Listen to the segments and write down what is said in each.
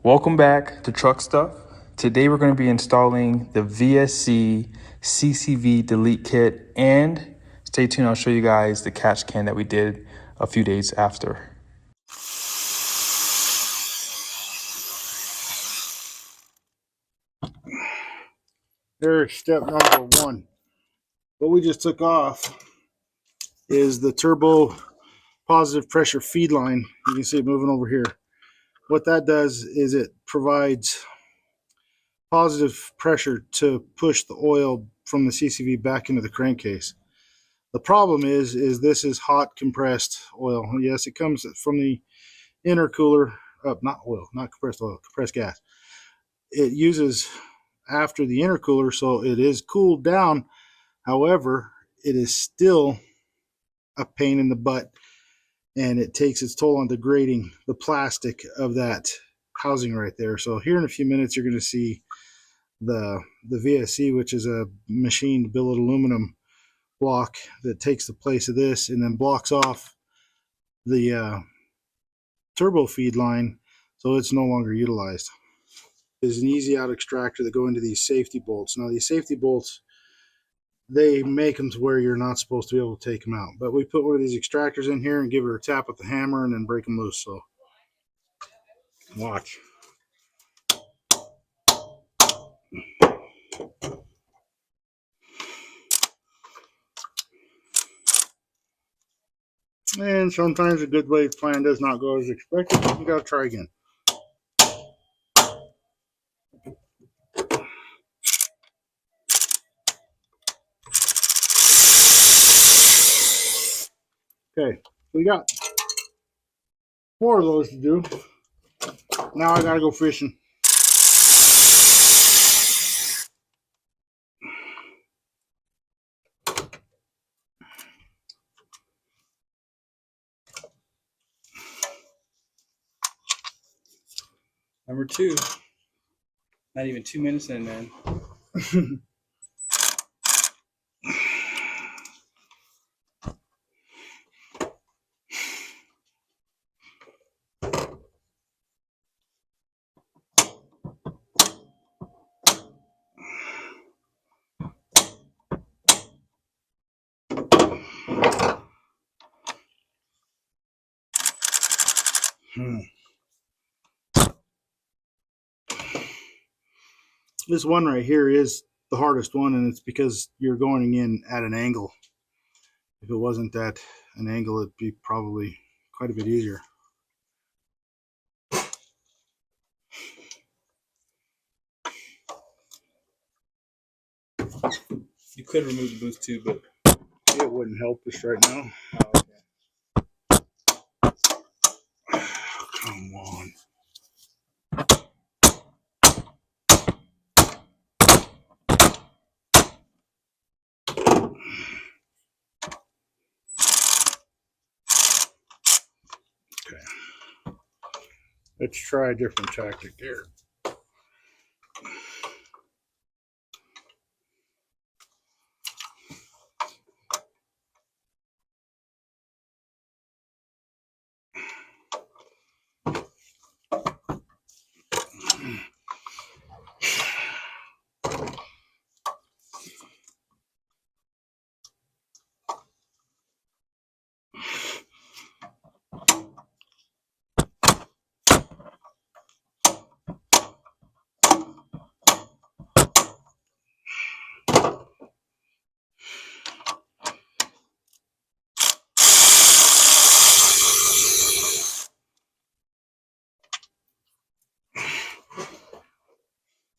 Welcome back to Truck Stuff. Today we're going to be installing the VSE CCV delete kit, and stay tuned, I'll show you guys the catch can that we did a few days after. There's step number one. What we just took off is the turbo positive pressure feed line. You can see it moving over here. What that does is it provides positive pressure to push the oil from the CCV back into the crankcase. The problem is this is hot compressed oil. Yes, it comes from the intercooler, not oil, not compressed oil, compressed gas. It uses after the intercooler, so it is cooled down. However, it is still a pain in the butt, and it takes its toll on degrading the plastic of that housing right there. So here in a few minutes, you're going to see the VSE, which is a machined billet aluminum block that takes the place of this and then blocks off the turbo feed line, so it's no longer utilized. There's an easy out extractor that go into these safety bolts. Now these safety bolts, they make them to where you're not supposed to be able to take them out, but we put one of these extractors in here and give it a tap with the hammer and then break them loose. So watch. And sometimes a good way plan does not go as expected. You gotta try again. Okay, we got 4 of those to do. Now I gotta go fishing. Number 2, not even 2 minutes in, man. This one right here is the hardest one, and it's because you're going in at an angle. If it wasn't at an angle, it'd be probably quite a bit easier. You could remove the boost too, but it wouldn't help us right now. Oh, okay. Come on. Okay. Let's try a different tactic here.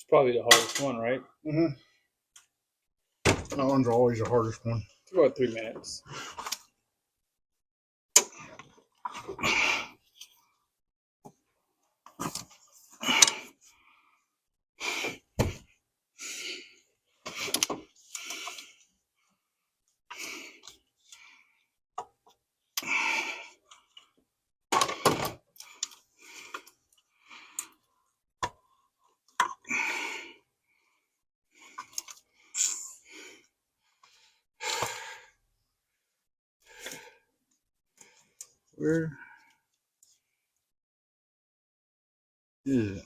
It's probably the hardest one, right? Mm-hmm. That one's always the hardest one. It's about 3 minutes. Where Yeah.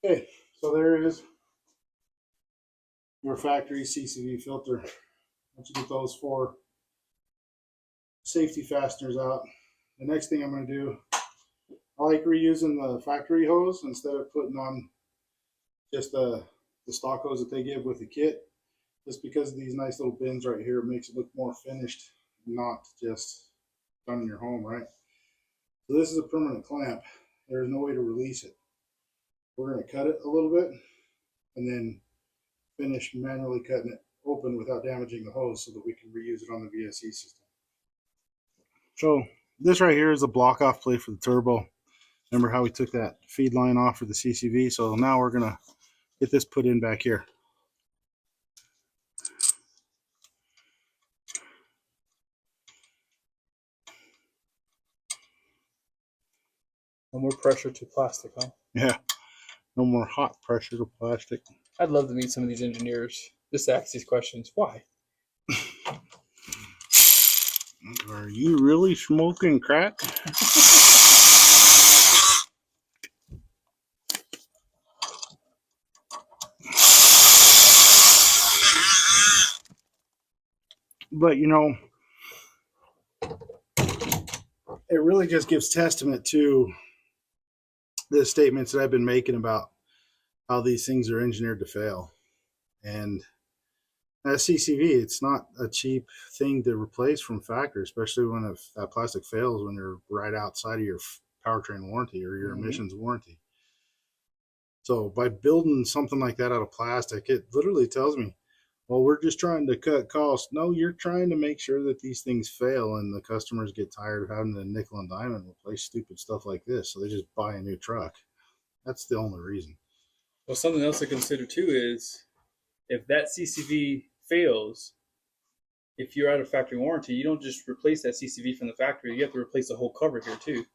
Okay, so there is your factory CCV filter. Once you get those 4 safety fasteners out, the next thing I'm going to do, I like reusing the factory hose instead of putting on just the stock hose that they give with the kit. Just because of these nice little bins right here, it makes it look more finished, not just done in your home, right? So this is a permanent clamp. There's no way to release it. We're going to cut it a little bit and then finish manually cutting it open without damaging the hose so that we can reuse it on the VSE system. So this right here is a block off plate for the turbo. Remember how we took that feed line off for the CCV? So now we're going to get this put in back here. No more pressure to plastic, huh? Yeah, no more hot pressure to plastic. I'd love to meet some of these engineers. Just ask these questions. Why? Are you really smoking crack? But you know, it really just gives testament to the statements that I've been making about how these things are engineered to fail. And as CCV, it's not a cheap thing to replace from factory, especially when that plastic fails when you're right outside of your powertrain warranty or your emissions warranty. So by building something like that out of plastic, it literally tells me, well, we're just trying to cut costs. No, you're trying to make sure that these things fail and the customers get tired of having to nickel and dime and replace stupid stuff like this. So they just buy a new truck. That's the only reason. Well, something else to consider too is if that CCV fails, if you're out of factory warranty, you don't just replace that CCV from the factory. You have to replace the whole cover here too.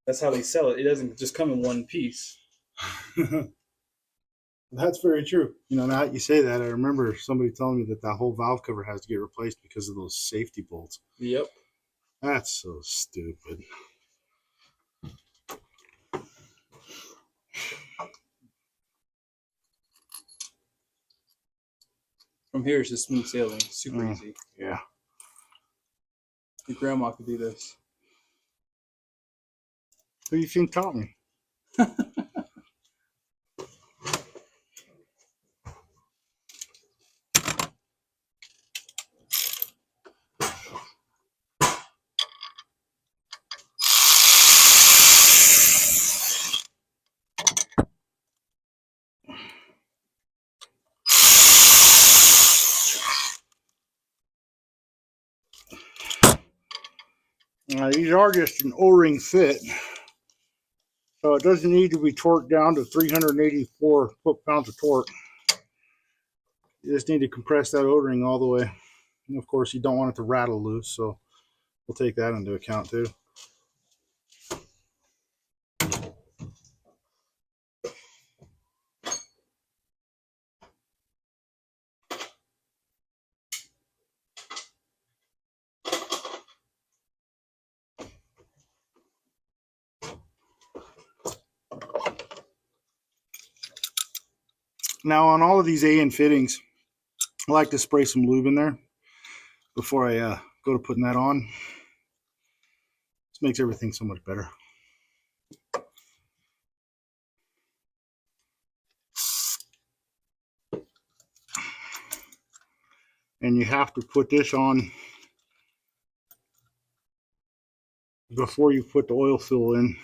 That's how they sell it. It doesn't just come in one piece. That's very true. You know, now that you say that, I remember somebody telling me that whole valve cover has to get replaced because of those safety bolts. Yep. That's so stupid. From here, it's just smooth sailing. Super easy. Yeah. Your grandma could do this. Who do you think taught me? These are just an O-ring fit, so it doesn't need to be torqued down to 384 foot-pounds of torque. You just need to compress that O-ring all the way. And of course, you don't want it to rattle loose, so we'll take that into account too. Now, on all of these AN fittings, I like to spray some lube in there before I go to putting that on. This makes everything so much better. And you have to put this on before you put the oil fill in.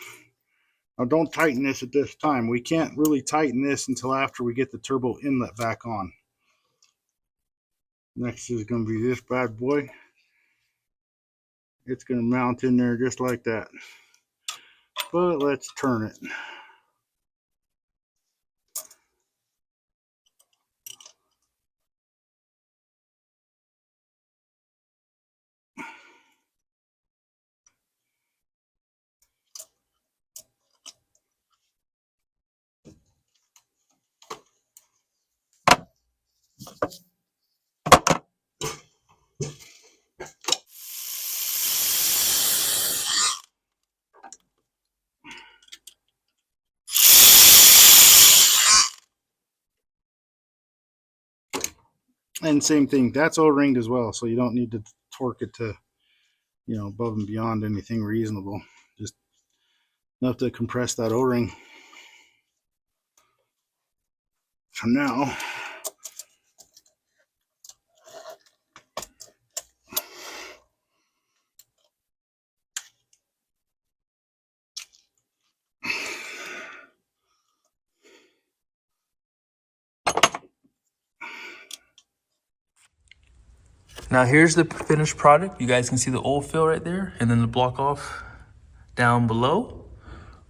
Now, don't tighten this at this time. We can't really tighten this until after we get the turbo inlet back on. Next is going to be this bad boy. It's going to mount in there just like that. But let's turn it. And same thing, that's O-ringed as well, so you don't need to torque it to, you know, above and beyond anything reasonable. Just enough to compress that O-ring. So now, Now here's the finished product. You guys can see the oil fill right there, and then the block off down below.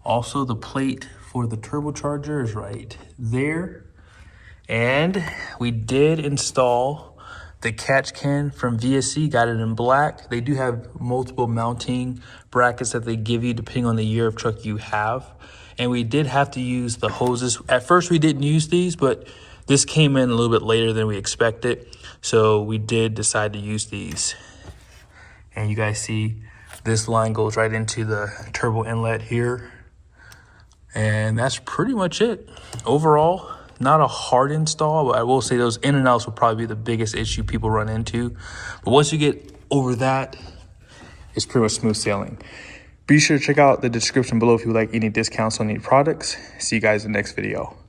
Also, the plate for the turbocharger is right there. And we did install the catch can from VSE, got it in black. They do have multiple mounting brackets that they give you depending on the year of truck you have. And we did have to use the hoses. At first we didn't use these, but this came in a little bit later than we expected. So we did decide to use these. And you guys see this line goes right into the turbo inlet here. And that's pretty much it. Overall, not a hard install, but I will say those in and outs will probably be the biggest issue people run into. But once you get over that, it's pretty much smooth sailing. Be sure to check out the description below if you would like any discounts on any products. See you guys in the next video.